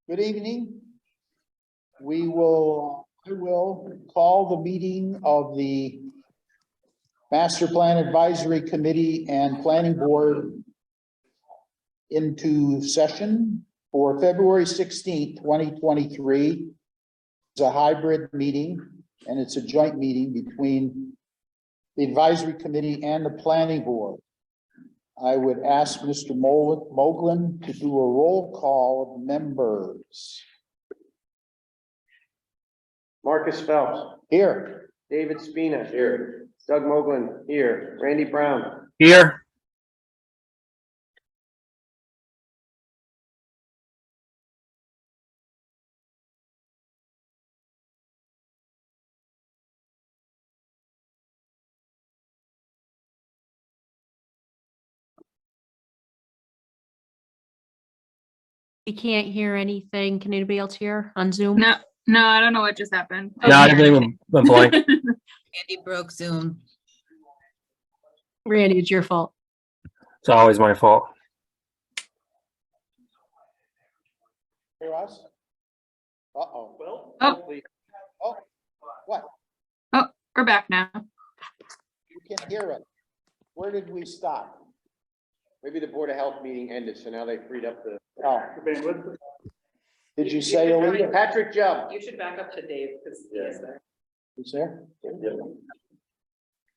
Good evening. I will call the meeting of the Master Plan Advisory Committee and Planning Board into session for February 16th, 2023. It's a hybrid meeting and it's a joint meeting between the Advisory Committee and the Planning Board. I would ask Mr. Moglen to do a roll call of members. Marcus Phelps. Here. David Spina. Here. Doug Moglen. Here. Randy Brown. Here. We can't hear anything. Can anybody else hear on Zoom? No, I don't know what just happened. No, everything went blank. Andy broke Zoom. Randy, it's your fault. It's always my fault. Hear us? Uh-oh. Well, Oh. What? Oh, we're back now. You can't hear it. Where did we stop? maybe the Board of Health meeting ended, so now they freed up the. Oh. Did you say Alita? Patrick Jubb. You should back up to Dave because he is there. Who's there? Dave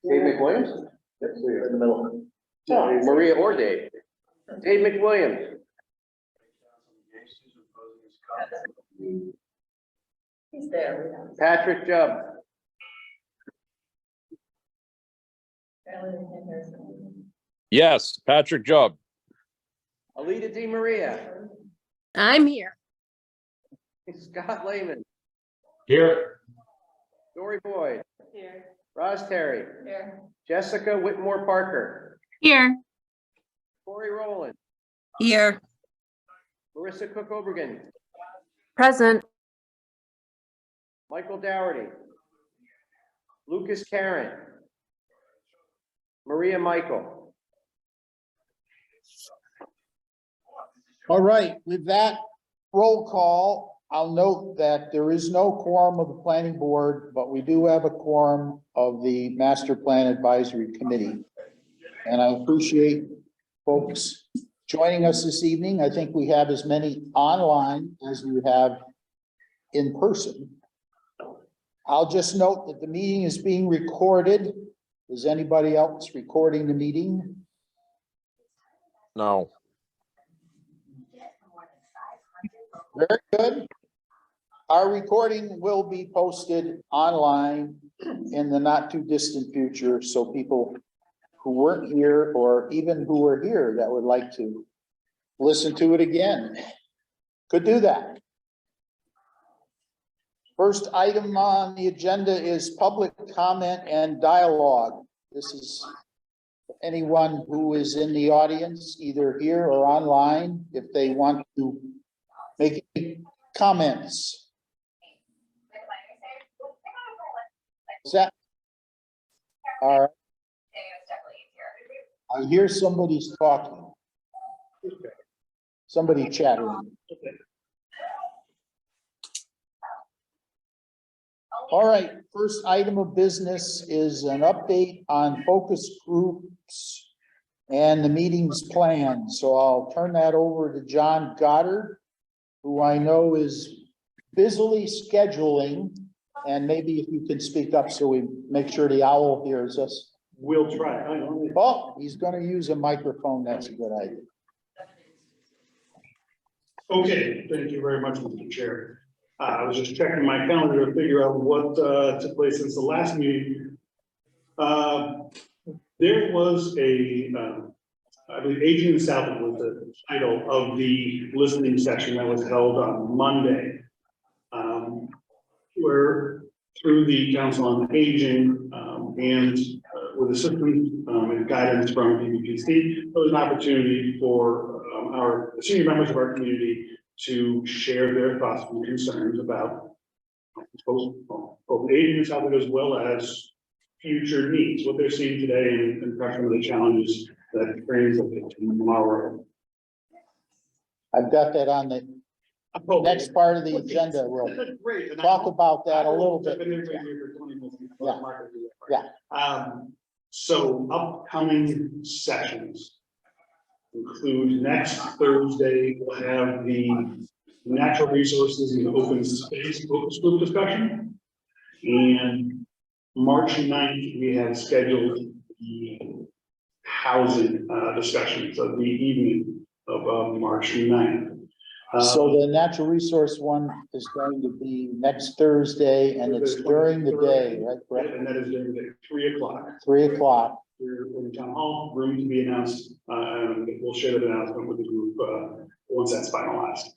McWilliams? Yes, in the middle. Maria or Dave. Dave McWilliams. He's there. Patrick Jubb. Yes, Patrick Jubb. Alita Di Maria. I'm here. Scott Lehman. Here. Dory Boyd. Here. Roz Terry. Here. Jessica Whitmore Parker. Here. Corey Rowland. Here. Marissa Cook Obregan. Present. Michael Dougherty. Lucas Karen. Maria Michael. All right, with that roll call, I'll note that there is no quorum of the planning board, but we do have a quorum of the Master Plan Advisory Committee. And I appreciate folks joining us this evening. I think we have as many online as we have in person. I'll just note that the meeting is being recorded. Is anybody else recording the meeting? No. Very good. Our recording will be posted online in the not too distant future, so people who weren't here or even who were here that would like to listen to it again could do that. First item on the agenda is public comment and dialogue. This is anyone who is in the audience, either here or online, if they want to make any comments. Is that? All right. I hear somebody's talking. Somebody chattering. All right, first item of business is an update on focus groups and the meetings planned. So I'll turn that over to John Goddard, who I know is busily scheduling, and maybe if you can speak up so we make sure the owl hears us. We'll try. Oh, he's going to use a microphone. That's a good idea. Okay, thank you very much, Mr. Chair. I was just checking my calendar to figure out what took place since the last meeting. There was I believe Aging the South was the title of the listening session that was held on Monday. Where through the Council on Aging and with assistance and guidance from PBPC, there was an opportunity for our senior members of our community to share their thoughts and concerns about both aging in South as well as future needs, what they're seeing today, and perhaps some of the challenges that brings up tomorrow. I've got that on the next part of the agenda, we'll Great. and talk I- about that a little I've bit. been here for 20 minutes. Yeah. Mark will do that Yeah. part. So upcoming sessions include next Thursday, we'll have the natural resources and open space focus group discussion. And March 9th, we have scheduled the housing discussions of the evening of March 9th. So the natural resource one is going to be next Thursday and it's during the day, right? Correct? And that is during the day, 3:00. 3:00. We're in town hall, room to be announced, and we'll share that announcement with the group, once that's finalized.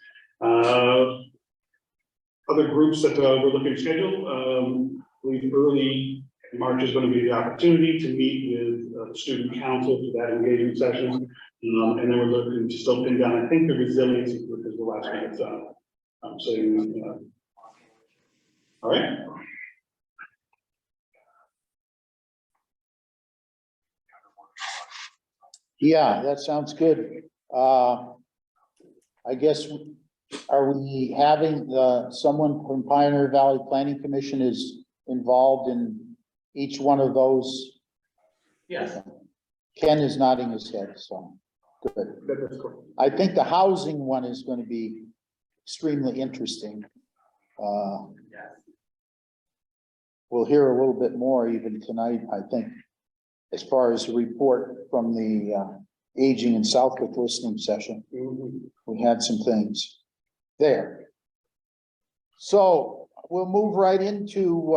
Other groups that, we're looking to schedule, we early March is going to be the opportunity to meet with, the student council for that engagement session. And then we're looking to still pin down, I think, the resiliency group is the last one that's done. All right. Yeah, that sounds good. I guess, are we having someone from Pioneer Valley Planning Commission is involved in each one of those? Yes. Ken is nodding his head, so good. That's correct. I think the housing one is going to be extremely interesting. We'll hear a little bit more even tonight, I think, as far as the report from the Aging in Southwick listening session. We had some things there. So we'll move right into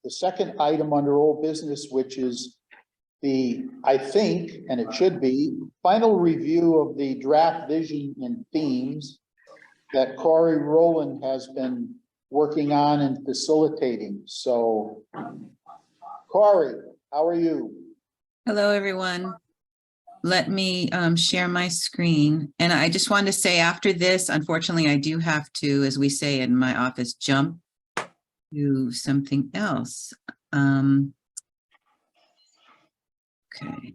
the second item under old business, which is I think, and it should be, final review of the draft vision and themes that Corey Rowland has been working on and facilitating. So Corey, how are you? Hello, everyone. Let me share my screen. And I just wanted to say after this, unfortunately, I do have to, as we say in my office, jump to something else. Okay.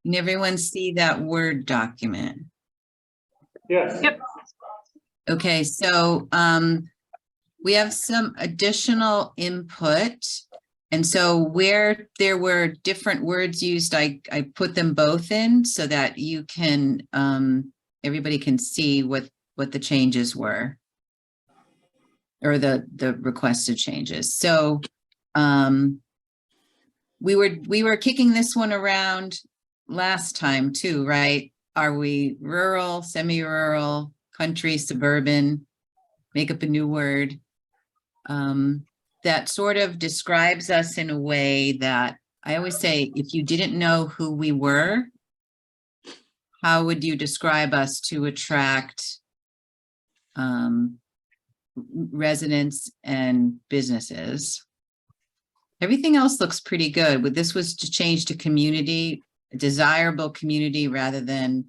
Can everyone see that Word document? Yes. Yep. Okay, so we have some additional input. And so where there were different words used, I put them both in so that you can, everybody can see what the changes were, or the requested changes. So we were kicking this one around last time too, right? Are we rural, semi-rural, country, suburban? Make up a new word that sort of describes us in a way that I always say, if you didn't know who we were, how would you describe us to attract residents and businesses? Everything else looks pretty good. But this was to change to community, a desirable community rather than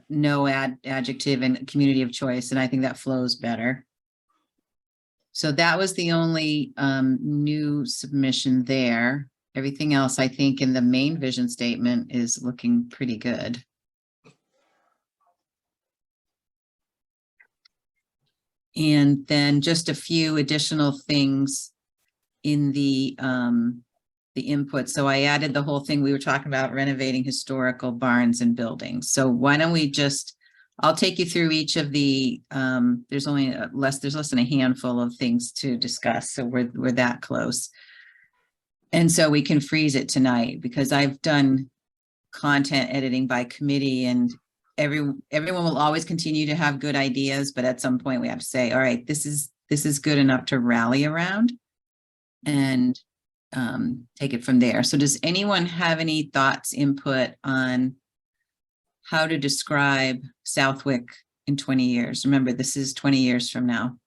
no adjective and community of choice. And I think that flows better. So that was the only new submission there. Everything else, I think, in the main vision statement is looking pretty good. And then just a few additional things in the input. So I added the whole thing we were talking about, renovating historical barns and buildings. So why don't we just, I'll take you through each of the, there's less than a handful of things to discuss. So we're that close. And so we can freeze it tonight because I've done content editing by committee, and everyone will always continue to have good ideas, but at some point we have to say, all right, this is good enough to rally around and take it from there. So does anyone have any thoughts, input on how to describe Southwick in 20 years? Remember, this is 20 years from now.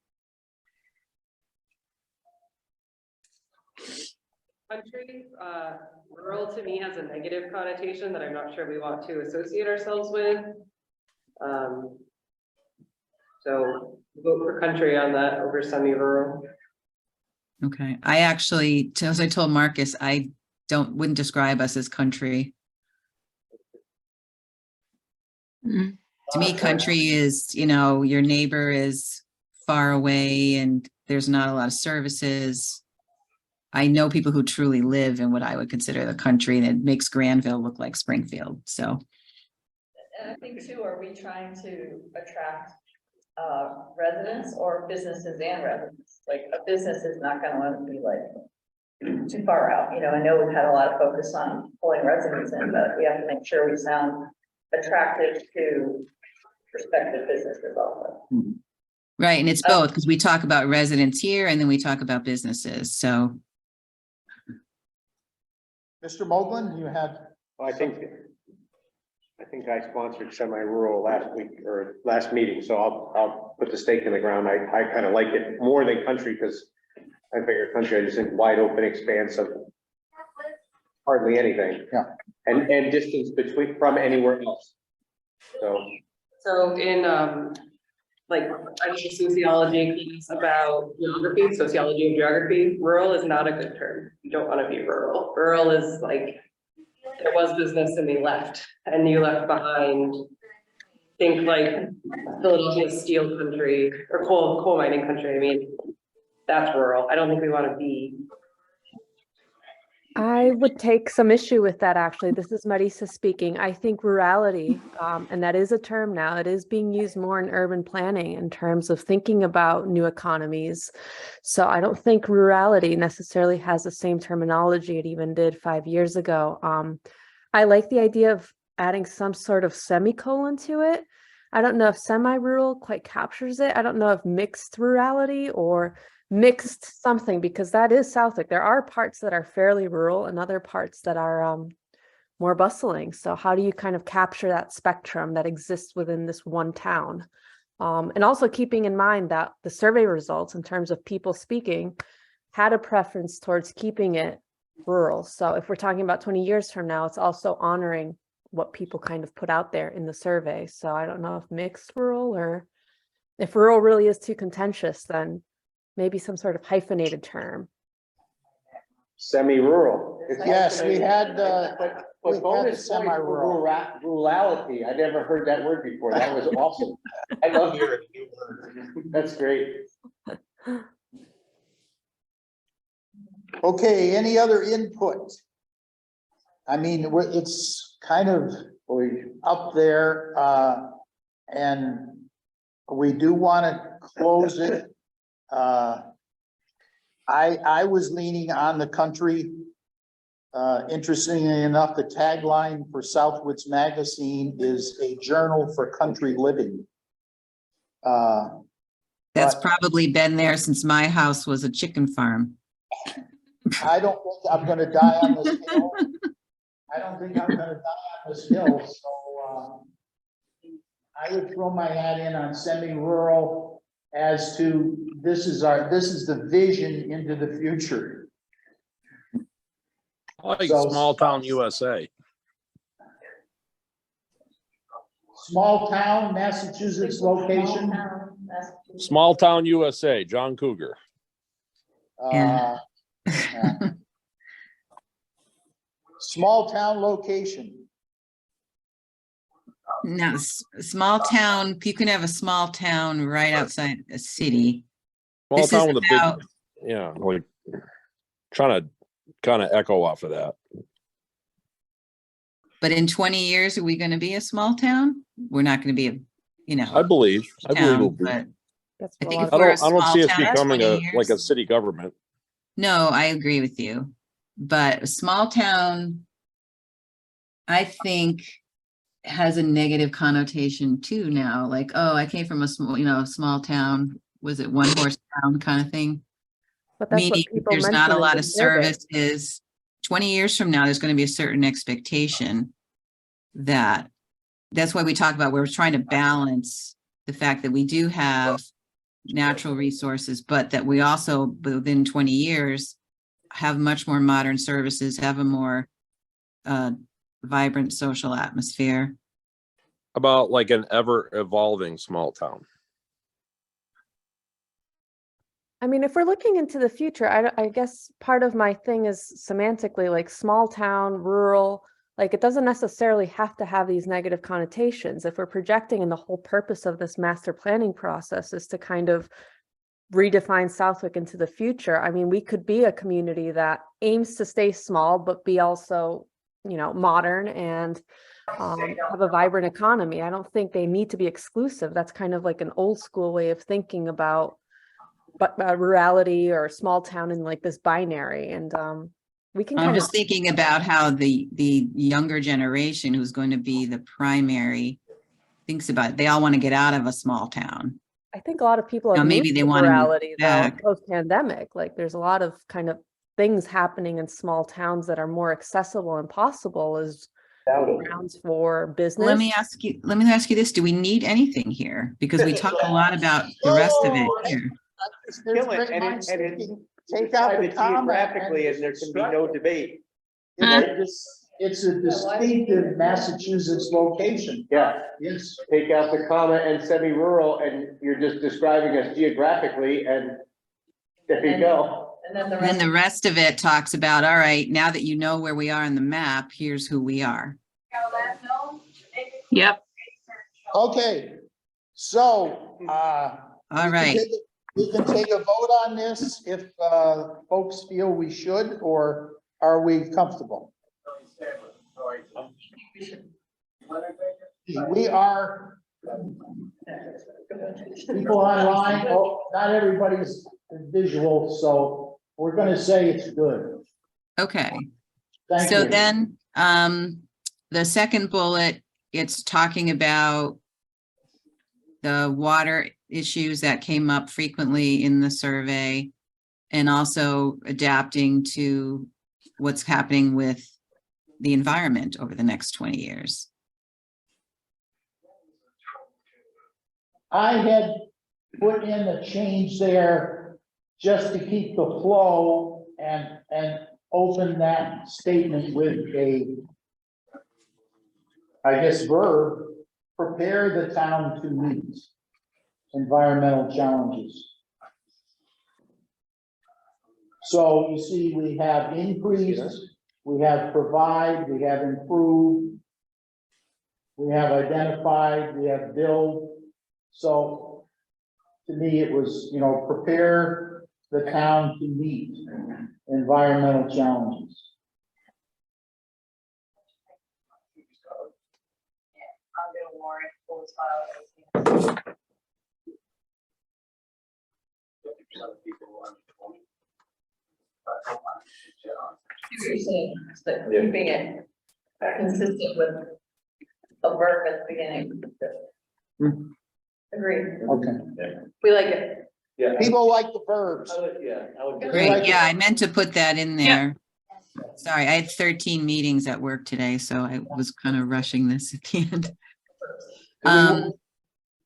Country, rural to me has a negative connotation that I'm not sure we want to associate ourselves with. So vote for country on that over semi-rural. Okay, I actually, as I told Marcus, I wouldn't describe us as country. To me, country is, your neighbor is far away and there's not a lot of services. I know people who truly live in what I would consider the country, and it makes Granville look like Springfield, so. And I think too, are we trying to attract residents or businesses and residents? Like a business is not gonna want to be like too far out, I know we've had a lot of focus on pulling residents in, but we have to make sure we sound attractive to prospective businesses also. Right, and it's both, because we talk about residents here and then we talk about businesses, so. Mr. Moglen, you had, I think I sponsored semi-rural last week or last meeting, so I'll put the stake in the ground. I kind of like it more than country because I figure country, I just think wide open expanse of hardly anything. Yeah. And distance from anywhere else. So in, like, I did a sociology piece about geography, sociology and geography. Rural is not a good term. You don't want to be rural. Rural is like, there was business and they left, and you left behind, think like Philadelphia steel country or coal mining country. I mean, that's rural. I don't think we want to be. I would take some issue with that, actually. This is Marisa speaking. I think rurality, and that is a term now, it is being used more in urban planning in terms of thinking about new economies. So I don't think rurality necessarily has the same terminology it even did 5 years ago. I like the idea of adding some sort of semicolon to it. I don't know if semi-rural quite captures it. I don't know if mixed rurality or mixed something, because that is Southwick. There are parts that are fairly rural and other parts that are more bustling. So how do you kind of capture that spectrum that exists within this one town? And also keeping in mind that the survey results in terms of people speaking had a preference towards keeping it rural. So if we're talking about 20 years from now, it's also honoring what people kind of put out there in the survey. So I don't know if mixed rural, or if rural really is too contentious, then maybe some sort of hyphenated term. Semi-rural. yes, we had, But we had bonus the points for semi-rural. rurality. I never heard that word before. That was awesome. I love hearing a new word. That's great. Okay, any other input? I mean, it's kind of up there, and we do want to close it. I was leaning on the country. Interestingly enough, the tagline for Southwoods Magazine is a journal for country living. That's But- probably been there since my house was a chicken farm. I don't think I'm gonna die on this hill. I don't think I'm gonna die on this hill, so, I would throw my hat in on semi-rural as to, this is the vision into the future. I like So- small town USA. Small town, Massachusetts location. Small town USA, John Cougar. Yeah. Small town location. Now, small town, you can have a small town right outside a city. Small This town is with a about- big, yeah, like trying to kind of echo off of that. But in 20 years, are we going to be a small town? We're not going to be I believe it'll town, be. but That's I what a think lot if of- we're a I don't small see us town, that's becoming 20 like a years. city government. No, I agree with you. But a small town, I think, has a negative connotation too now. Like, oh, I came from a small town. Was it one horse town kind of thing? But that's what Meaning people there's not mention a in lot the of survey. services. 20 years from now, there's going to be a certain expectation that's why we talk about, we're trying to balance the fact that we do have natural resources, but that we also, within 20 years, have much more modern services, have a more vibrant social atmosphere. About like an ever evolving small town. I mean, if we're looking into the future, I guess part of my thing is semantically like small town, rural. Like, it doesn't necessarily have to have these negative connotations. If we're projecting, and the whole purpose of this master planning process is to kind of redefine Southwick into the future. I mean, we could be a community that aims to stay small, but be also, you know, modern and have a vibrant economy. I don't think they need to be exclusive. That's kind of like an old school way of thinking about rurality or small town in like this binary. And we can I'm kind of just thinking about how the younger generation, who's going to be the primary, thinks about it. They all want to get out of a small town. I think a lot of people Now, have maybe moved they to wanna move rurality though, back. post-pandemic. Like, there's a lot of kind of things happening in small towns that are more accessible and possible as grounds for business. Let me ask you this. Do we need anything here? Because we talk a lot about the rest of it here. Kill it, Take out the comma geographically, and there can be no debate. It's a distinctive Massachusetts location. Yeah, Yes. take out the comma and semi-rural, and you're just describing us geographically, and there you go. And then the And then rest. the rest of it talks about, all right, now that you know where we are on the map, here's who we are. Yep. Okay, so, All right. we can take a vote on this if, folks feel we should, or are we comfortable? We are, people online, oh, not everybody's visual, so we're gonna say it's good. Okay. Thank So you. then, the second bullet, it's talking about the water issues that came up frequently in the survey, and also adapting to what's happening with the environment over the next 20 years. I had put in a change there just to keep the flow and open that statement with a, I guess, verb, prepare the town to meet environmental challenges. So you see, we have increased, we have provide, we have improved, we have identified, we have build. So to me, it was, you know, prepare the town to meet environmental challenges. You're saying that keeping it consistent with a verb at the beginning. Agreed. Okay. We like it. People like the verbs. Great, yeah, I meant to put that in there. Sorry, I had 13 meetings at work today, so I was kind of rushing this at the end.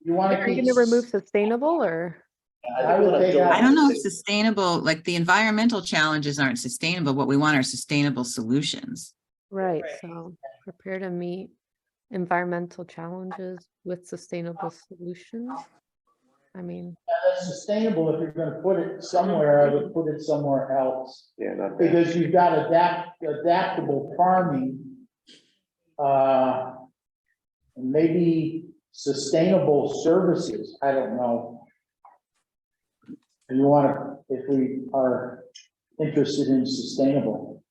You want to Are you keep? going to remove sustainable or? I would take out. I don't know if sustainable, like the environmental challenges aren't sustainable. What we want are sustainable solutions. Right, so prepare to meet environmental challenges with sustainable solutions. I mean, That's sustainable. If you're gonna put it somewhere, I would put it somewhere else. Yeah, not bad. Because you've got adaptable farming. Maybe sustainable services, I don't know. You wanna, if we are interested in sustainable.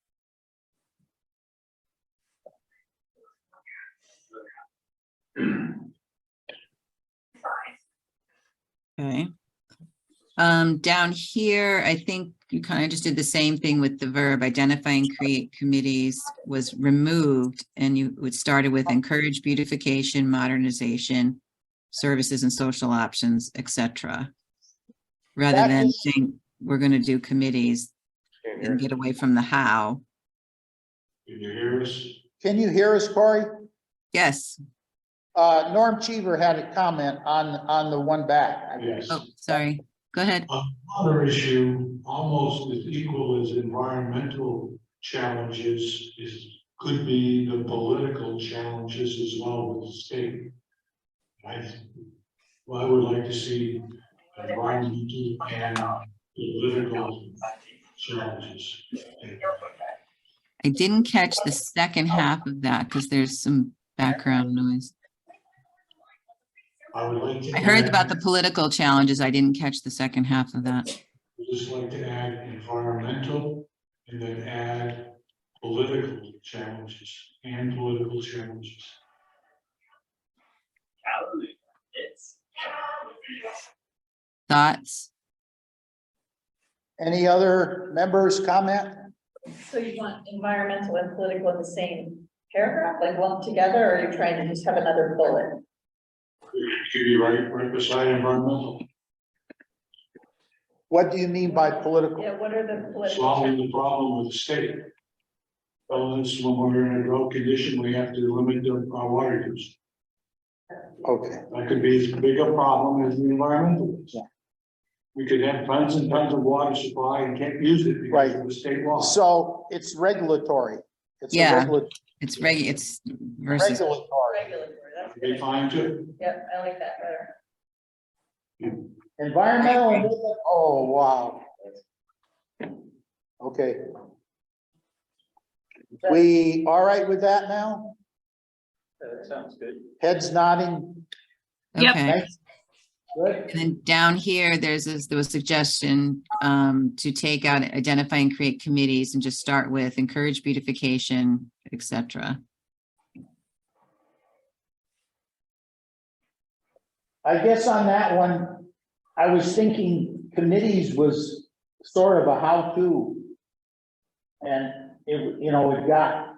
Okay. Down here, I think you kind of just did the same thing with the verb identify and create committees was removed, and it started with encourage beautification, modernization, services and social options, etc. Rather That than is- saying we're going to do committees and get away from the how. Can you hear us? Can you hear us, Corey? Yes. Norm Cheever had a comment on the one back. Yes. Oh, sorry. Go ahead. Another issue, almost as equal as environmental challenges, could be the political challenges as well with the state. I would like to see environmental and political challenges. I didn't catch the second half of that because there's some background noise. I would like to. I heard about the political challenges. I didn't catch the second half of that. Just like to add environmental and then add political challenges and political challenges. Thoughts? Any other members comment? So you want environmental and political in the same paragraph, like lumped together, or are you trying to just have another bullet? Could be right beside environmental. What do you mean by political? Yeah, what are the political? Solving the problem with the state. Well, this, when we're in a drought condition, we have to limit our water use. Okay, That could be as big a problem as the environmental. is. We could have tons and tons of water supply and can't use it because Right. of the state law. so it's regulatory. It's a Yeah. It's It's versus, regulatory. Regulatory, that's They good. fine too. Yep, I like that better. Environmental, and oh, wow. Okay. We all right with that now? That sounds good. Heads nodding. Yep. okay. Thanks. Good. And then down here, there was a suggestion to take out, identify and create committees and just start with encourage beautification, etc. I guess on that one, I was thinking committees was sort of a how-to. And it, it got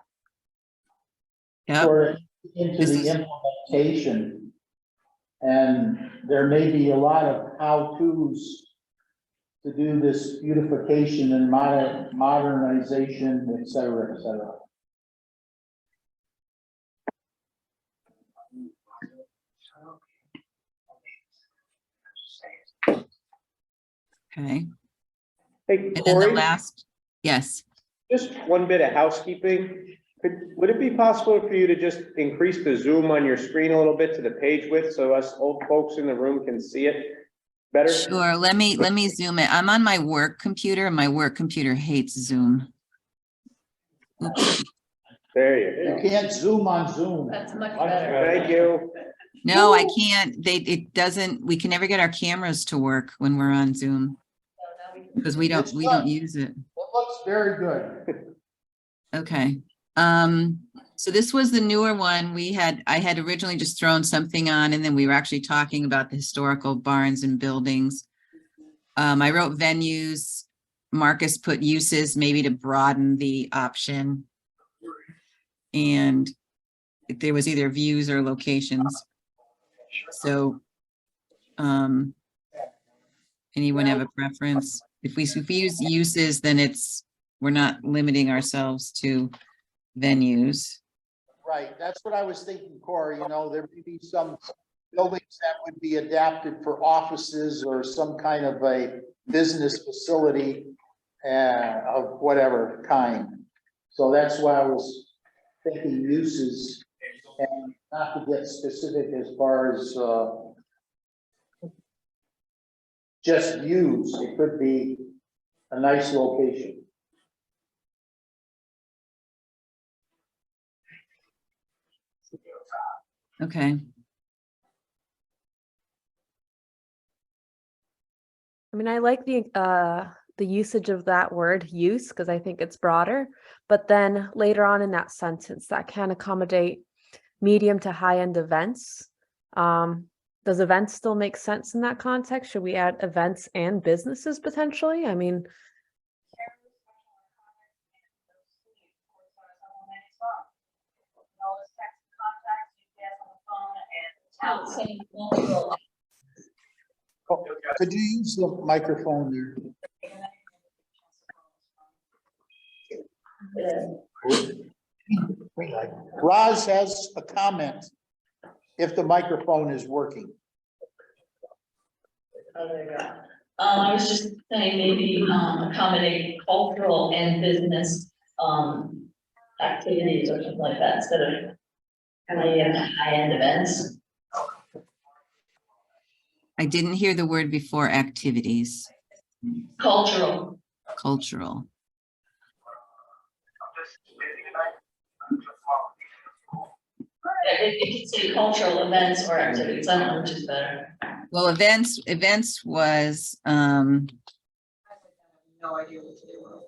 Yep. sort of into This the is- implementation. And there may be a lot of how-tos to do this beautification and modernization, et cetera, et cetera. Okay. Hey, And then the Corey, last, yes. just one bit of housekeeping. Would it be possible for you to just increase the zoom on your screen a little bit to the page width so us old folks in the room can see it better? Sure. Let me zoom in. I'm on my work computer and my work computer hates Zoom. Oops. There You you go. can't zoom on Zoom. That's much better. Thank you. No, I can't. It doesn't, we can never get our cameras to work when we're on Zoom So now we can- because we don't use it. It looks very good. Okay. So this was the newer one. I had originally just thrown something on and then we were actually talking about the historical barns and buildings. I wrote venues. Marcus put uses maybe to broaden the option. And if there was either views or locations. So, anyone have a preference? If we use uses, then we're not limiting ourselves to venues. Right, that's what I was thinking, Corey, there may be some buildings that would be adapted for offices or some kind of a business facility of whatever kind. So that's why I was thinking uses and not to get specific as far as just views. It could be a nice location. Okay. I mean, I like the usage of that word use because I think it's broader, but then later on in that sentence that can accommodate medium to high-end events. Does events still make sense in that context? Should we add events and businesses potentially? I mean, Could you use the microphone there? Roz has a comment if the microphone is working. Oh, there you go. I was just saying maybe accommodate cultural and business activities or something like that instead of kind of high-end events. I didn't hear the word before activities, Cultural. cultural. It could say cultural events or activities, I don't know which is better. Well, events was, No idea what they were.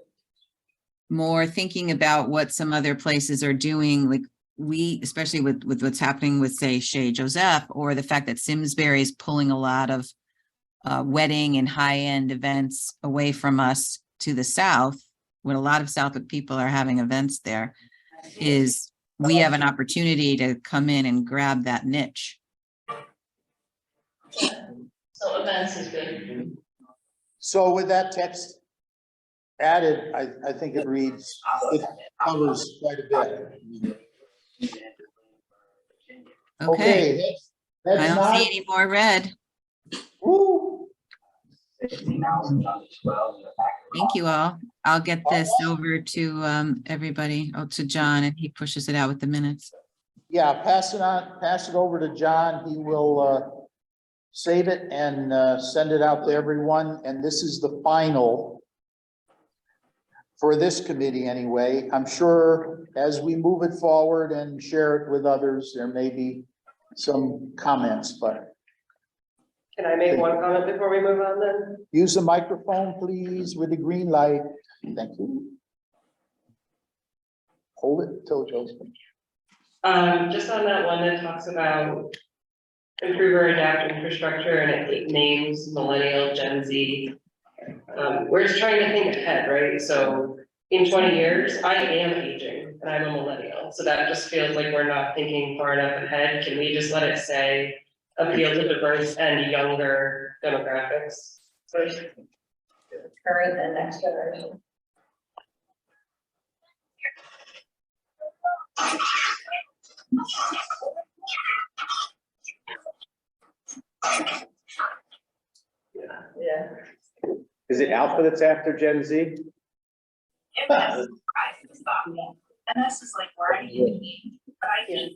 more thinking about what some other places are doing, like we, especially with what's happening with, say, Chez Joseph, or the fact that Simsbury is pulling a lot of wedding and high-end events away from us to the south, when a lot of Southwick people are having events there, is we have an opportunity to come in and grab that niche. So events is good. So with that text added, I think it reads, it covers quite a bit. Okay, Okay, I that's don't not, see any more red. woo, Thank you all. I'll get this over to everybody, to John, and he pushes it out with the minutes. yeah, pass it on, pass it over to John. He will save it and send it out to everyone. And this is the final for this committee anyway. I'm sure as we move it forward and share it with others, there may be some comments, but Can I make one comment before we move on then? use the microphone, please, with the green light. Thank you. Hold it till it goes. Just on that one that talks about improve or adapt infrastructure and it names millennial, Gen Z. We're just trying to think ahead, right? So in 20 years, I am aging and I'm a millennial. So that just feels like we're not thinking far enough ahead. Can we just let it say appeal to diverse and younger demographics first? Current and next generation. Yeah. Is it Alpha that's after Gen Z? And this is like, where are you mean? But I think.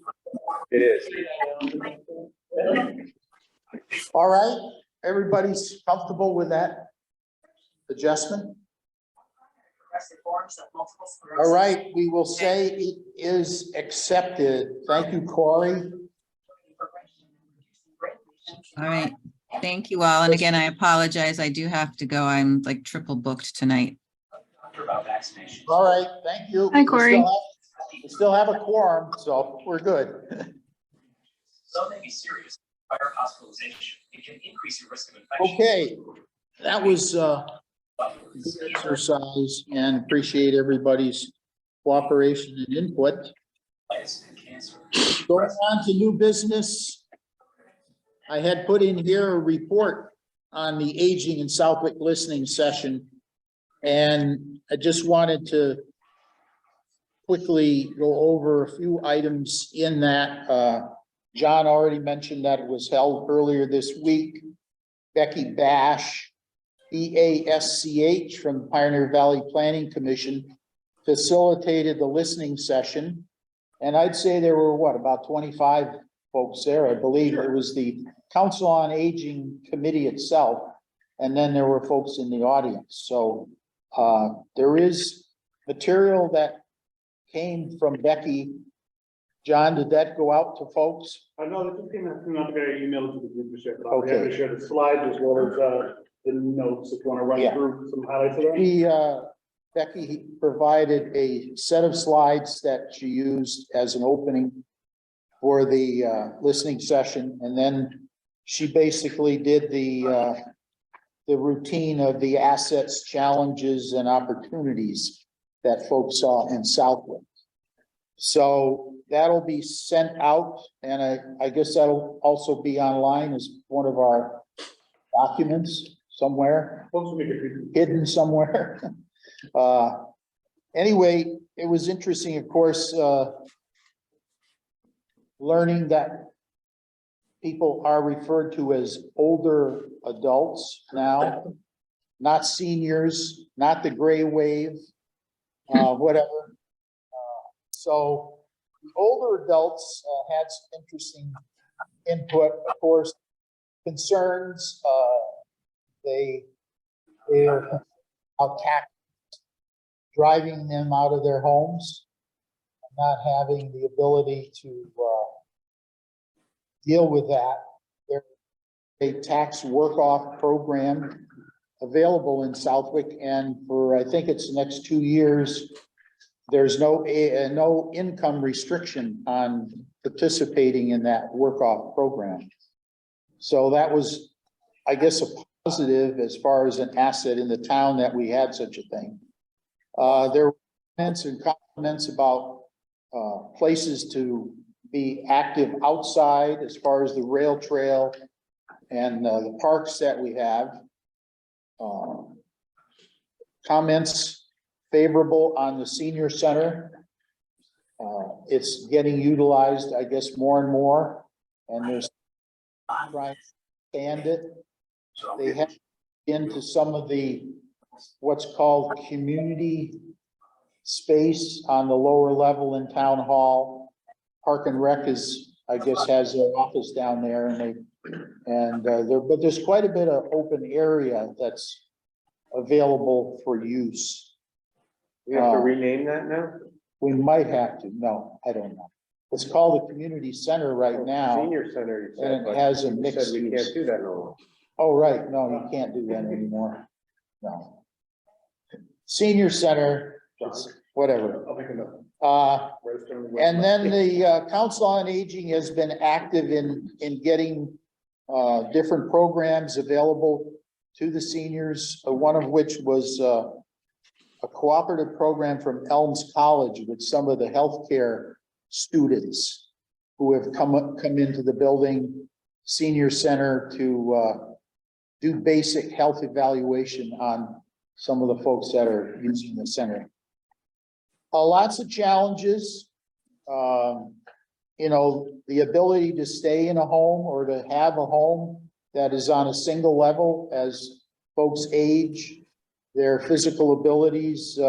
It is. All right, everybody's comfortable with that adjustment? All right, we will say it is accepted. Thank you, Corey. All right, thank you all. And again, I apologize. I do have to go. I'm like triple booked tonight. All right, thank you. Hi, Corey. We still have a quorum, so we're good. Some may be serious. Prior hospitalization, it can increase your risk of infection. Okay, that was good exercise and appreciate everybody's cooperation and input. Going on to new business. I had put in here a report on the aging in Southwick listening session. And I just wanted to quickly go over a few items in that. John already mentioned that it was held earlier this week. Becky Bash, BASCH from Pioneer Valley Planning Commission facilitated the listening session. And I'd say there were what, about 25 folks there. I believe it was the Council on Aging Committee itself. And then there were folks in the audience. So there is material that came from Becky. John, did that go out to folks? I know this came out very email to the group to share, but I'll be Okay. happy to share the slides as well as the notes if you want to run Yeah. through some highlights of that. Becky provided a set of slides that she used as an opening for the listening session, and then she basically did the routine of the assets, challenges, and opportunities that folks saw in Southwick. So that'll be sent out, and I guess that'll also be online as one of our documents somewhere, Folks will make it. hidden somewhere. Anyway, it was interesting, of course, learning that people are referred to as older adults now, not seniors, not the gray wave, whatever. So the older adults had some interesting input, of course, concerns. They're about tax driving them out of their homes, not having the ability to deal with that. There's a tax work-off program available in Southwick, and for, I think it's the next 2 years, there's no income restriction on participating in that work-off program. So that was, I guess, a positive as far as an asset in the town that we had such a thing. There were comments and comments about places to be active outside as far as the rail trail and the parks that we have. Comments favorable on the senior center. It's getting utilized, I guess, more and more, and there's trying to expand it. They have into some of the what's called community space on the lower level in town hall. Park and Rec is, I guess, has their office down there, and but there's quite a bit of open area that's available for use. We have to rename that now? We might have to. No, I don't know. It's called the community center right now. Senior center, you said, And it but has a you mixed said we use. can't do that no more. Oh, right. No, you can't do that anymore. No. Senior center, it's whatever. I'll make a note. And then the Council on Aging has been active in getting different programs available to the seniors, one of which was a cooperative program from Elms College with some of the healthcare students who have come into the building senior center to do basic health evaluation on some of the folks that are using the center. Lots of challenges. You know, the ability to stay in a home or to have a home that is on a single level as folks age, their physical abilities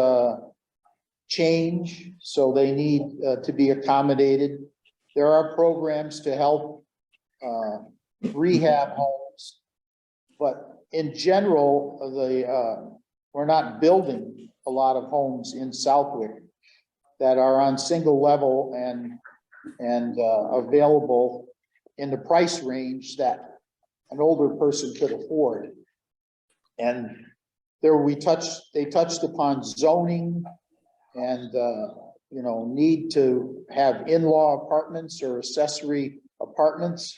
change, so they need to be accommodated. There are programs to help rehab homes, but in general, we're not building a lot of homes in Southwick that are on single level and available in the price range that an older person could afford. And there they touched upon zoning and you know, need to have in-law apartments or accessory apartments.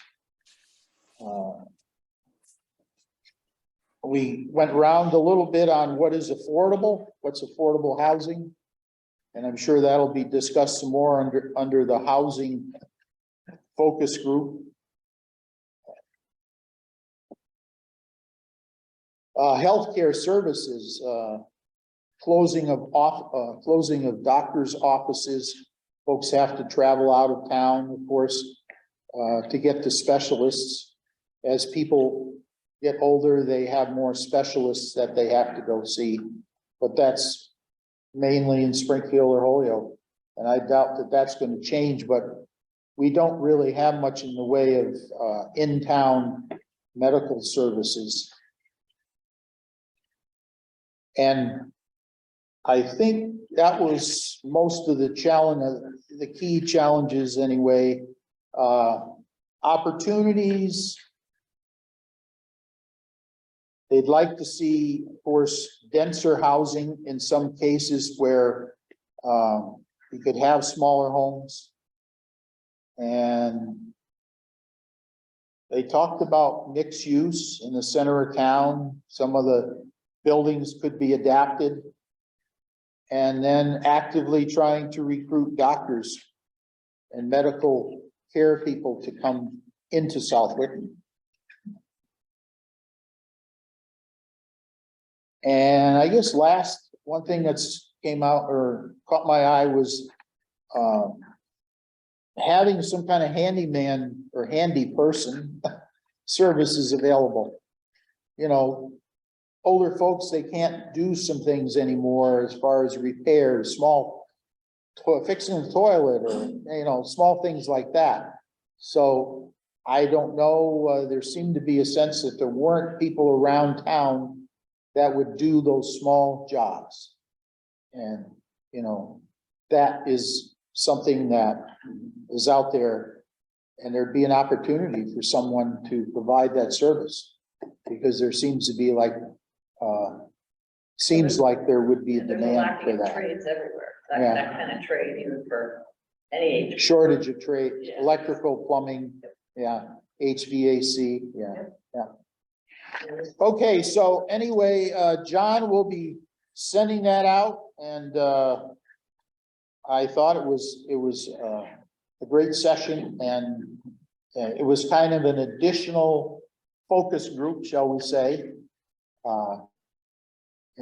We went around a little bit on what is affordable, what's affordable housing. And I'm sure that'll be discussed some more under the housing focus group. Healthcare services, closing of doctors' offices. Folks have to travel out of town, of course, to get to specialists. As people get older, they have more specialists that they have to go see, but that's mainly in Springfield or Holyoke. And I doubt that that's going to change, but we don't really have much in the way of in-town medical services. And I think that was most of the challenge, the key challenges anyway. Opportunities. They'd like to see, of course, denser housing in some cases where you could have smaller homes. And they talked about mixed use in the center of town. Some of the buildings could be adapted. And then actively trying to recruit doctors and medical care people to come into Southwick. And I guess last one thing that's came out or caught my eye was having some kind of handyman or handy person services available. You know, older folks, they can't do some things anymore as far as repairs, fixing the toilet or, you know, small things like that. So I don't know, there seemed to be a sense that there weren't people around town that would do those small jobs. And, you know, that is something that is out there. and there'd be an opportunity for someone to provide that service. Because there seems to be like, seems like there would be a There's a demand lack for of that. trades everywhere, Yeah. that kind of trade, even for any age. Shortage of trade, Yeah. electrical, plumbing, yeah, HVAC, yeah. Okay, so anyway, John will be sending that out, and I thought it was a great session, and it was kind of an additional focus group, shall we say.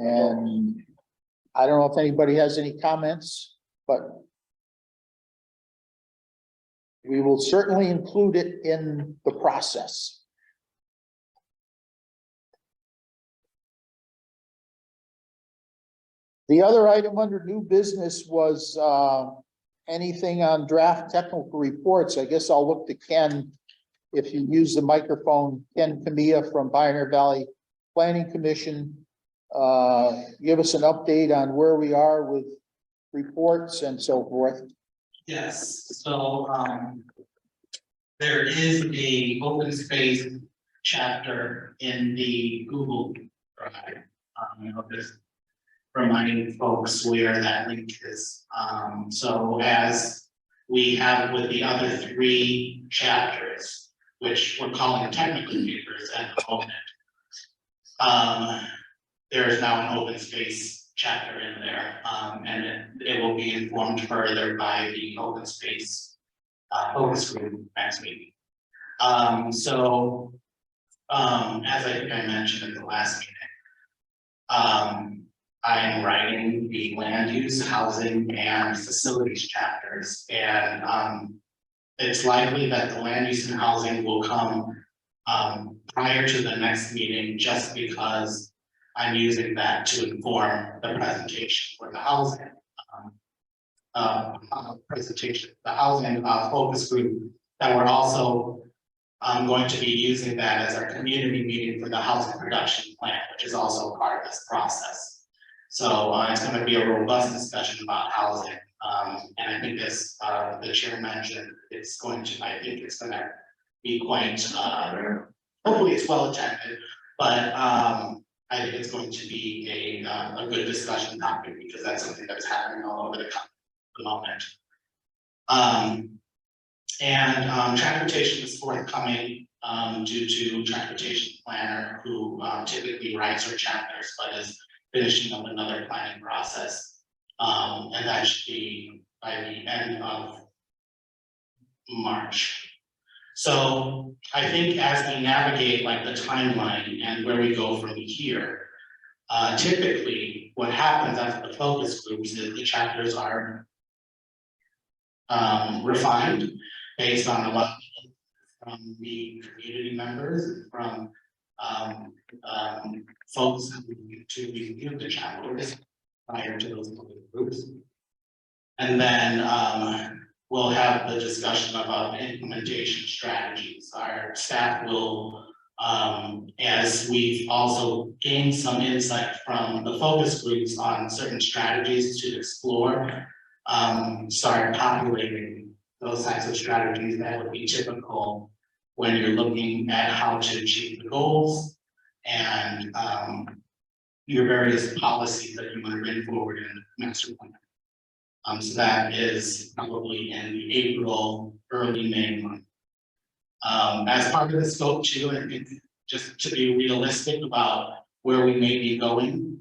And I don't know if anybody has any comments, but we will certainly include it in the process. The other item under new business was anything on draft technical reports. I guess I'll look to Ken. If you use the microphone, Ken Camilla from Pioneer Valley Planning Commission. Give us an update on where we are with reports and so forth. Yes, so, there is a open space chapter in the Google Drive. I'll just reminding folks where that link is. So as we have with the other 3 chapters, which we're calling technical papers at the moment, there is now an open space chapter in there, and it will be informed further by the open space focus group next meeting. As I think I mentioned in the last meeting, I am writing the land use, housing, and facilities chapters, and it's likely that the land use and housing will come prior to the next meeting, just because I'm using that to inform the presentation for the housing. The housing focus group, that we're also going to be using that as our community meeting for the housing production plan, which is also part of this process. So it's going to be a robust discussion about housing, and I think as the chair mentioned, I think it's going to be quite, hopefully it's well attended, but I think it's going to be a good discussion topic, because that's something that's happening all over the moment. Transportation is forthcoming due to transportation planner who typically writes our chapters, but is finishing up another planning process. And that should be by the end of March. So I think as we navigate like the timeline and where we go from here, typically what happens after the focus groups is the chapters are refined based on a lot from the community members and from folks to review the chapters prior to those focus groups. And then we'll have the discussion about implementation strategies. Our staff will, as we've also gained some insight from the focus groups on certain strategies to explore, start populating those types of strategies that would be typical when you're looking at how to achieve the goals and your various policies that you want to bring forward in the master plan. So that is probably in the April, early May month. As part of the scope too, I think just to be realistic about where we may be going,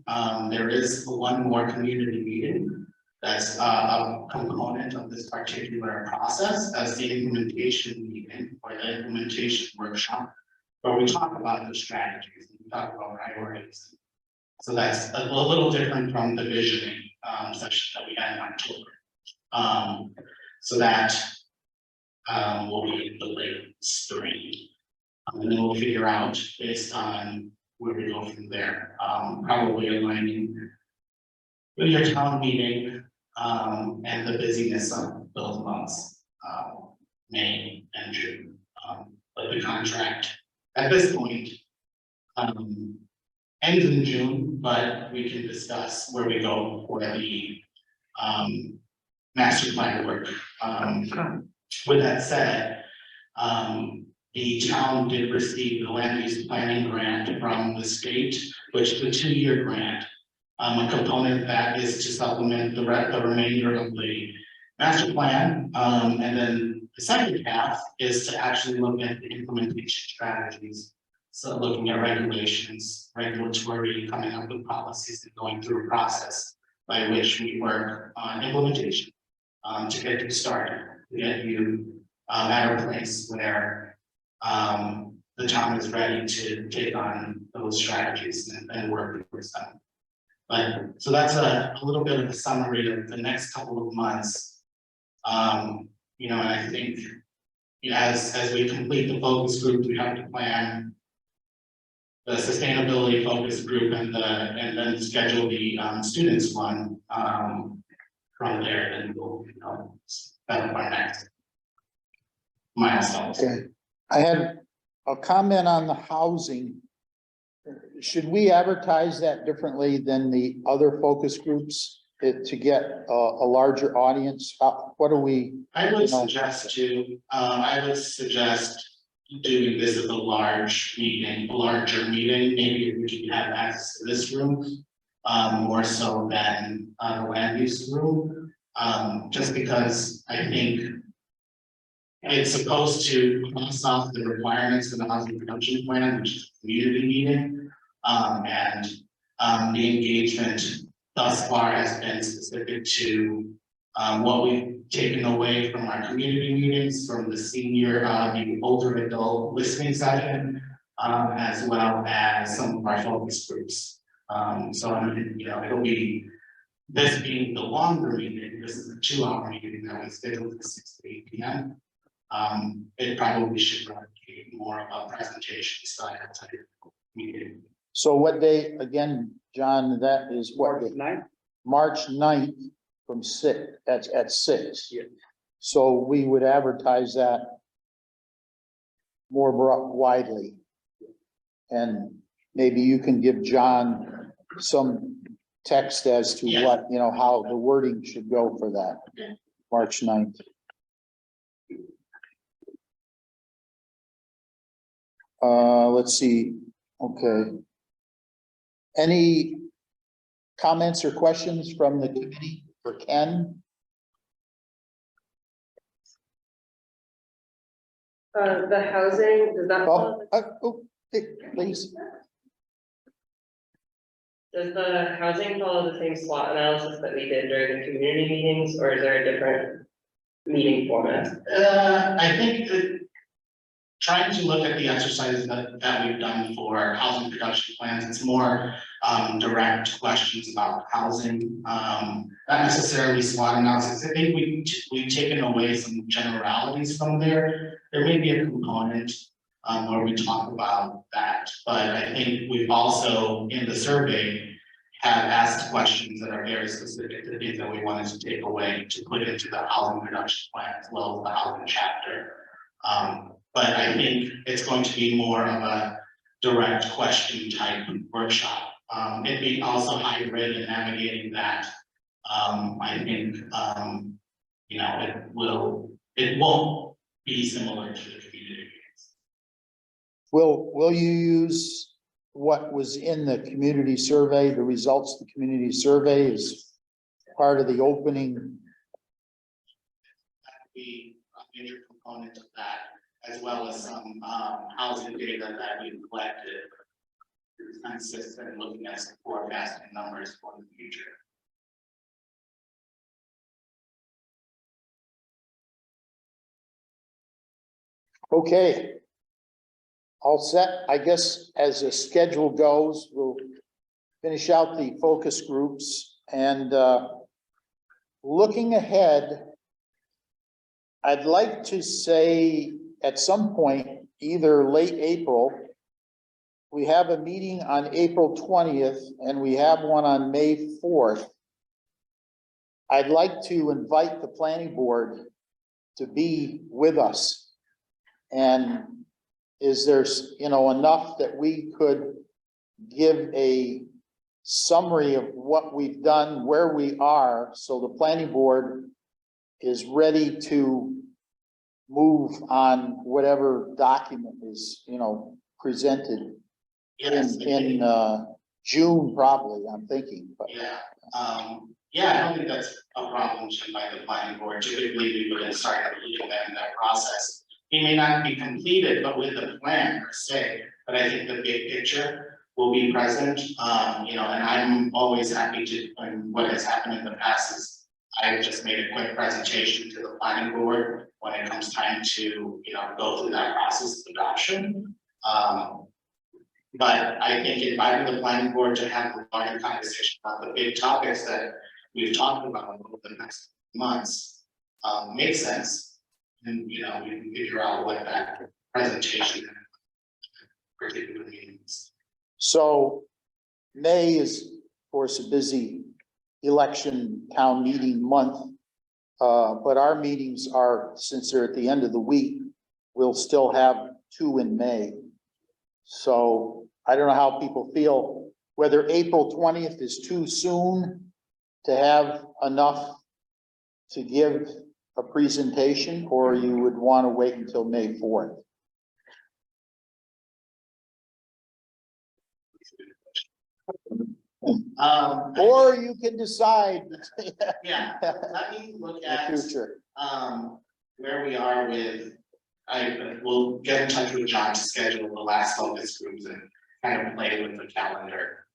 there is one more community meeting that's a component of this particular process as the implementation meeting or the implementation workshop, where we talk about the strategies and we talk about priorities. So that's a little different from the visioning session that we had in October. So that will be in the late spring. And then we'll figure out based on where we go from there. Probably aligning with your town meeting and the busyness of those months, May and June. But the contract at this point ends in June, but we can discuss where we go for the master plan work. With that said, The town did receive the land use planning grant from the state, which is a 2-year grant. A component of that is to supplement the remainder of the master plan. And then the second half is to actually look at the implementation strategies. So looking at regulations, regulatory, coming up with policies and going through a process by which we work on implementation to get you started, to get you at a place where the town is ready to take on those strategies and work towards them. But so that's a little bit of a summary of the next couple of months. You know, and I think as we complete the focus group, we have to plan the sustainability focus group and then schedule the students one from there, and we'll that'll be our next milestones. Okay, I had a comment on the housing. Should we advertise that differently than the other focus groups to get a larger audience? What do we? I would suggest doing this as a larger meeting, maybe if we can have access to this room, more so than the land use room. Just because I think it's supposed to cross off the requirements of the housing production plan, which is a community meeting. The engagement thus far has been specific to what we've taken away from our community meetings, from the senior, the older adult listening session, as well as some of our focus groups. So I mean, it'll be, this being the longer meeting, this is a 2-hour meeting that we scheduled for 6 to 8 p.m. It probably should replicate more of a presentation style type meeting. So what day, again, John, that is what? March 9th? March 9th from 6, that's at 6. Yeah. So we would advertise that more widely. And maybe you can give John some text as to what, how the wording should go for that. Okay. March 9th. Let's see, okay. Any comments or questions from the committee for Ken? The housing, does that, Please. does the housing follow the same SWOT analysis that we did during the community meetings, or is there a different meeting format? I think that trying to look at the exercises that we've done for housing production plans, it's more direct questions about housing, not necessarily SWOT analysis. I think we've taken away some generalities from there. There may be a component where we talk about that, but I think we've also, in the survey, have asked questions that are very specific to things that we wanted to take away to put into the housing production plan as well as the housing chapter. But I think it's going to be more of a direct question type workshop. It being also hybrid and navigating that. I think it won't be similar to the community meetings. Will you use what was in the community survey, the results of the community survey is part of the opening? That would be a major component of that, as well as some housing data that we've collected through census and looking at some forecasting numbers for the future. Okay. All set, I guess, as the schedule goes, we'll finish out the focus groups and looking ahead, I'd like to say at some point, either late April, we have a meeting on April 20th and we have one on May 4th. I'd like to invite the planning board to be with us. And is there, enough that we could give a summary of what we've done, where we are, so the planning board is ready to move on whatever document is, presented Yes, in June, probably, I'm thinking, but. yeah, yeah, I don't think that's a problem shown by the planning board. Typically, we would start including that in that process. It may not be completed, but with the plan per se, but I think the big picture will be present. And I'm always happy to, and what has happened in the past is I've just made a quick presentation to the planning board when it comes time to, go through that process of adoption. But I think inviting the planning board to have a larger conversation about the big topics that we've talked about over the next months makes sense. And, we can figure out what that presentation particularly means. So May is, of course, a busy election town meeting month. But our meetings are, since they're at the end of the week, we'll still have 2 in May. So I don't know how people feel, whether April 20th is too soon to have enough to give a presentation, or you would want to wait until May 4th. Or you can decide. Yeah, let me look In at the future. where we are with, I will get in touch with John to schedule the last focus groups and kind of play with the calendar.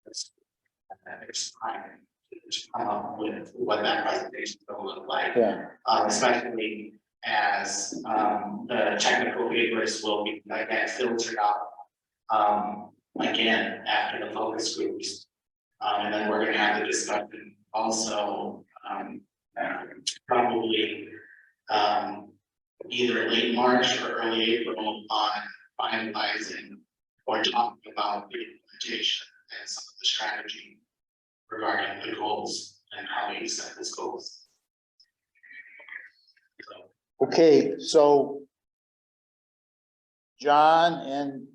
There's time to come up with what that presentation will look like. Yeah. Especially as the technical papers will be again filtered out again after the focus groups. And then we're gonna have the discussion also probably either late March or early April on finalizing or talking about the implementation and some of the strategy regarding the goals and how we set those goals. So, Okay, so John and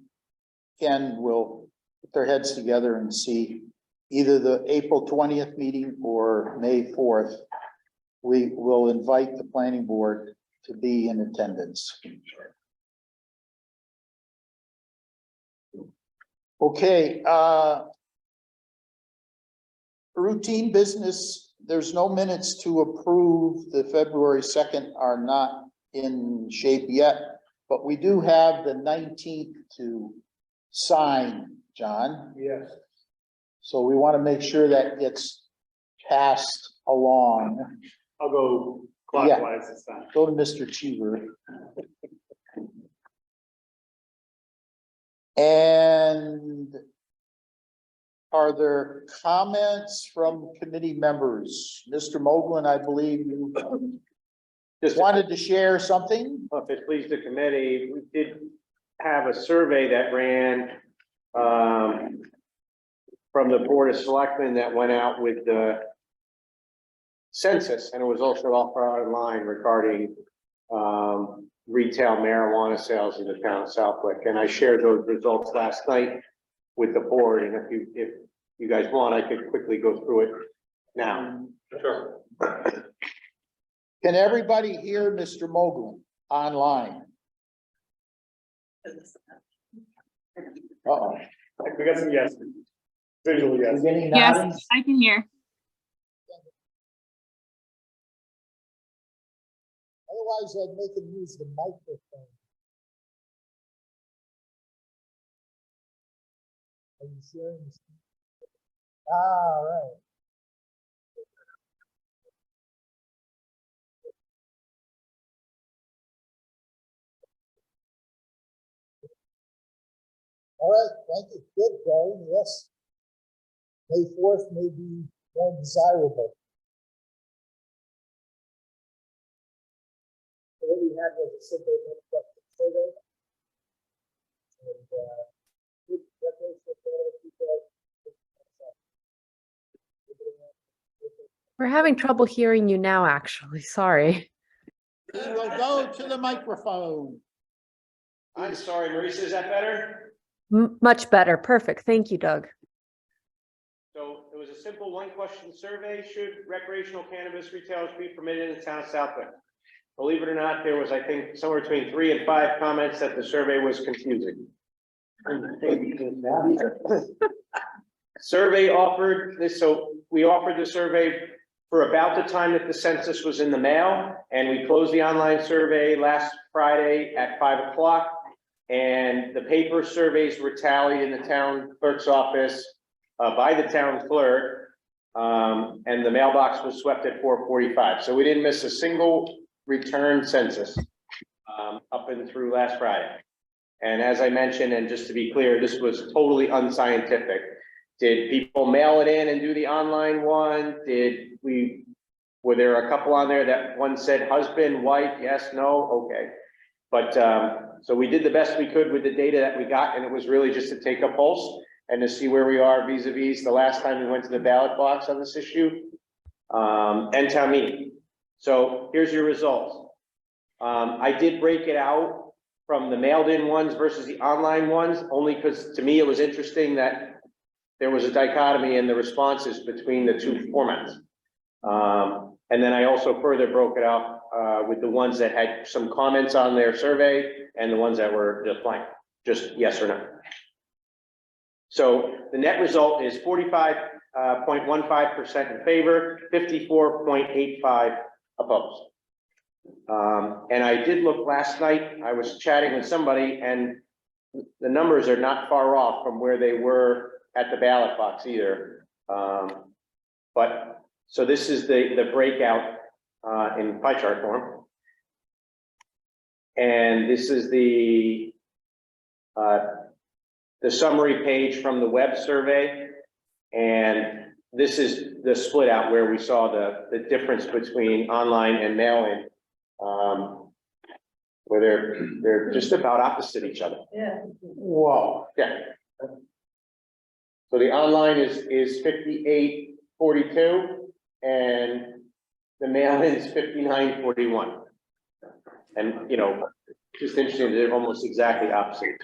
Ken will put their heads together and see either the April 20th meeting or May 4th. We will invite the planning board to be in attendance. Okay, routine business, there's no minutes to approve. The February 2nd are not in shape yet, but we do have the 19th to sign, John. Yes. So we want to make sure that gets passed along. I'll go clockwise this time. Go to Mr. Cheever. And are there comments from committee members? Mr. Moglen, I believe you Just wanted to share something? if it pleased the committee, we did have a survey that ran from the Board of Selectmen that went out with the census, and it was also offered online regarding retail marijuana sales in the town of Southwick. And I shared those results last night with the board, and if you guys want, I could quickly go through it now. Sure. Can everybody hear Mr. Moglen online? Uh-oh. We got some yes. Visual yes. Beginning nodding? Yes, I can hear. Otherwise, I'd make him use the microphone. Are you sharing the screen? All right. All right, thank you. Good, Gary. Yes. May 4th may be more desirable. What we had was a simple question survey. And, good recreational people. We're having trouble hearing you now, actually. Sorry. We'll go to the microphone. I'm sorry, Marisa, is that better? Much better. Perfect. Thank you, Doug. So it was a simple 1-question survey. Should recreational cannabis retailers be permitted in the town of Southwick? believe it or not, there was, I think, somewhere between 3 and 5 comments that the survey was confusing. Survey offered this, so we offered the survey for about the time that the census was in the mail, and we closed the online survey last Friday at 5 o'clock. And the paper surveys were tallied in the town clerk's office by the town clerk. And the mailbox was swept at 4:45. So we didn't miss a single return census up and through last Friday. And as I mentioned, and just to be clear, this was totally unscientific. Did people mail it in and do the online one? Were there a couple on there that one said husband, wife, yes, no, okay. But so we did the best we could with the data that we got, and it was really just to take a pulse and to see where we are vis-a-vis the last time we went to the ballot box on this issue and town meeting. So here's your results. I did break it out from the mailed in ones versus the online ones, only because to me it was interesting that there was a dichotomy in the responses between the two formats. And then I also further broke it out with the ones that had some comments on their survey and the ones that were just blank, just yes or no. So the net result is 45.15% in favor, 54.85 opposed. And I did look last night, I was chatting with somebody, and the numbers are not far off from where they were at the ballot box either. But so this is the breakout in pie chart form. And this is the summary page from the web survey. And this is the split out where we saw the difference between online and mail-in, where they're just about opposite each other. Yeah. Whoa. Yeah. So the online is 58.42 and the mail-in is 59.41. And, you know, just interesting, they're almost exactly opposite.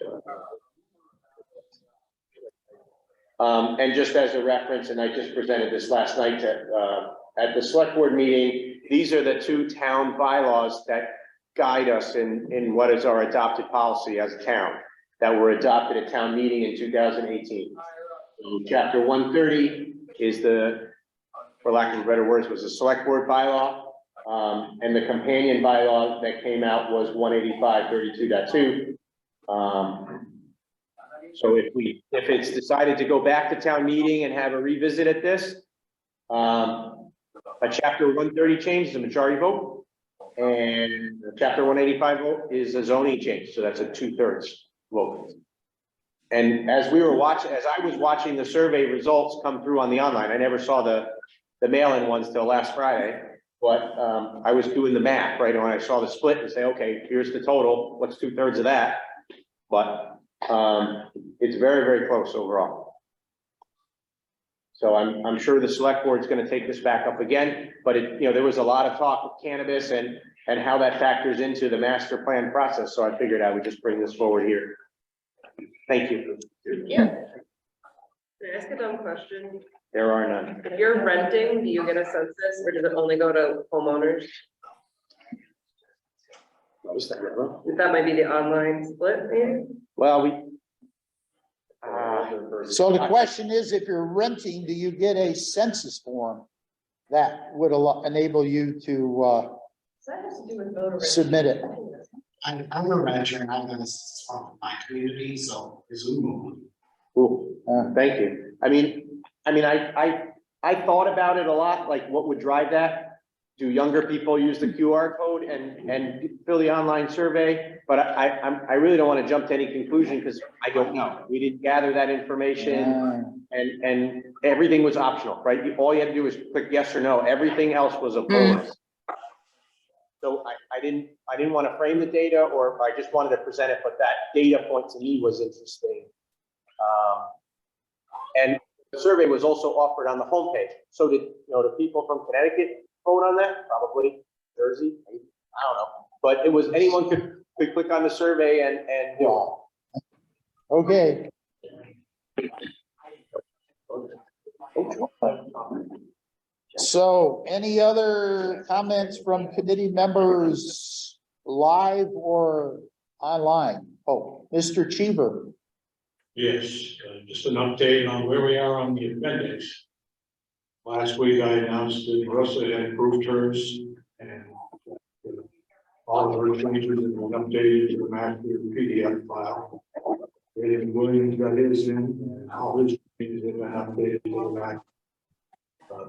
And just as a reference, and I just presented this last night at the select board meeting, these are the two town bylaws that guide us in what is our adopted policy as a town that were adopted at town meeting in 2018. So chapter 130 is for lack of better words, was the select board bylaw. And the companion bylaw that came out was 185.32.2. So if it's decided to go back to town meeting and have a revisit at this, a chapter 130 change is a majority vote, and the chapter 185 vote is a zoning change. So that's a 2/3 vote. And as I was watching the survey results come through on the online, I never saw the mail-in ones till last Friday, but I was doing the math, right? And when I saw the split and say, okay, here's the total, what's 2/3 of that? But it's very, very close overall. So I'm sure the select board is going to take this back up again, but there was a lot of talk of cannabis and how that factors into the master plan process. So I figured I would just bring this forward here. Thank you. Yeah. Can I ask a dumb question? There are none. If you're renting, do you get a census or does it only go to homeowners? What was that, River? That might be the online split, maybe? Well, So the question is, if you're renting, do you get a census form that would enable you to So that has to do with voter. submit it? I'm a renter and I'm gonna from my community, so presumably. Cool. Thank you. I thought about it a lot, like what would drive that? Do younger people use the QR code and fill the online survey? But I really don't want to jump to any conclusion because I don't know. We didn't gather that information and everything was optional, right? All you had to do was click yes or no. Everything else was a bonus. So I didn't want to frame the data, or I just wanted to present it, but that data point to me was interesting. And the survey was also offered on the homepage. So did the people from Connecticut vote on that? Probably. Jersey, maybe. I don't know. But it was anyone could click on the survey and do it. So any other comments from committee members, live or online? Oh, Mr. Cheever. Yes, just an update on where we are on the appendix. Last week I announced that Russell had approved hers and all of her changes have been updated to the master PDF file. And Williams got his in and all his changes have been updated to the master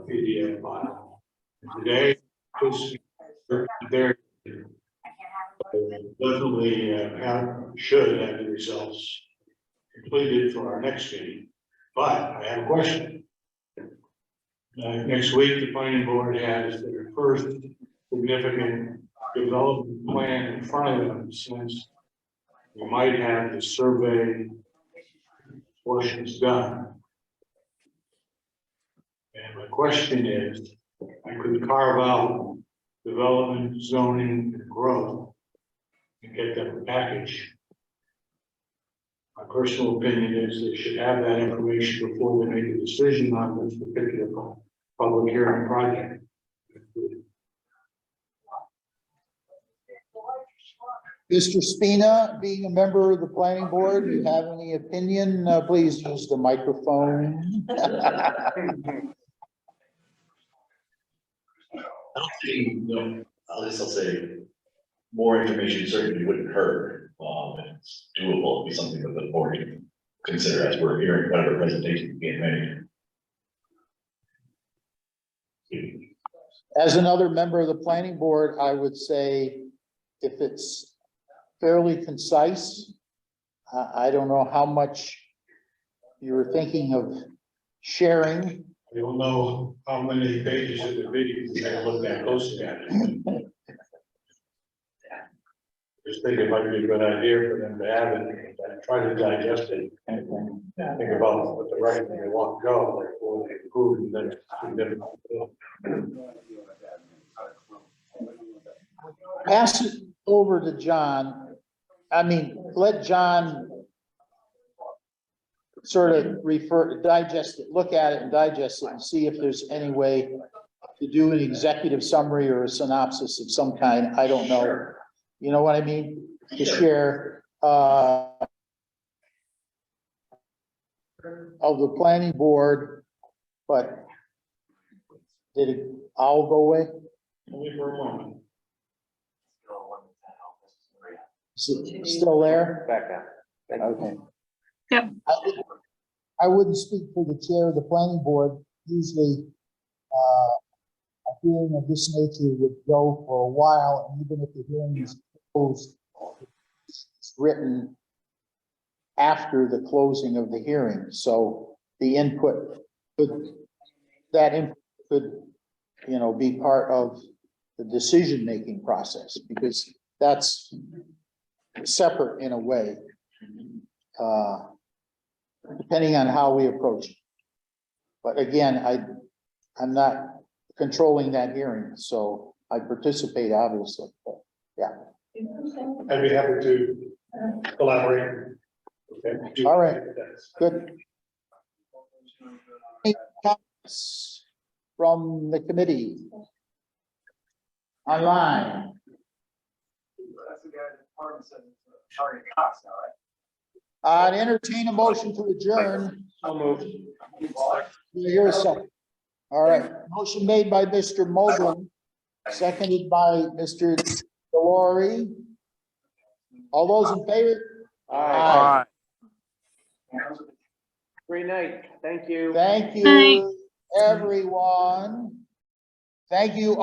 PDF file. And today, just there definitely should have the results completed for our next meeting, but I have a question. Next week, the planning board has their first significant development plan in front of them since we might have the survey portions done. And my question is, I could carve out development, zoning, and growth and get them a package. My personal opinion is they should have that information before they make a decision on this particular public hearing project. Mr. Spina, being a member of the planning board, do you have any opinion? Please use the microphone. I don't think, I'll say, more information certainly wouldn't hurt. It's doable, it'd be something that the board can consider as we're hearing whatever presentation is being made. As another member of the planning board, I would say if it's fairly concise, I don't know how much you were thinking of sharing. I don't know how many pages of the video I looked that closely at it. Just think it might be a good idea for them to have it and try to digest it. And think about what the right thing they want to go, like, well, they improve and then significant. Pass it over to John. I mean, let John sort of digest it, look at it and digest it and see if there's any way to do an executive summary or a synopsis of some kind. I don't know. You know what I mean? To share of the planning board, but did it all go away? Only for a moment. Is it still there? Back now. Okay. Yep. I wouldn't speak for the chair of the planning board. Usually, a hearing of this nature would go for a while, and even if the hearing is closed, it's written after the closing of the hearing. So the input could, be part of the decision-making process, because that's separate in a way, depending on how we approach it. But again, I'm not controlling that hearing, so I participate, obviously, but yeah. I'd be happy to collaborate. Okay. All right, good. Any comments from the committee? Online? I'd entertain a motion to adjourn. I'll move. Here's a second. All right, motion made by Mr. Mogul, seconded by Mr. Delory. All those in favor? Aye. Great night. Thank you. Thank Night. you, everyone. Thank you.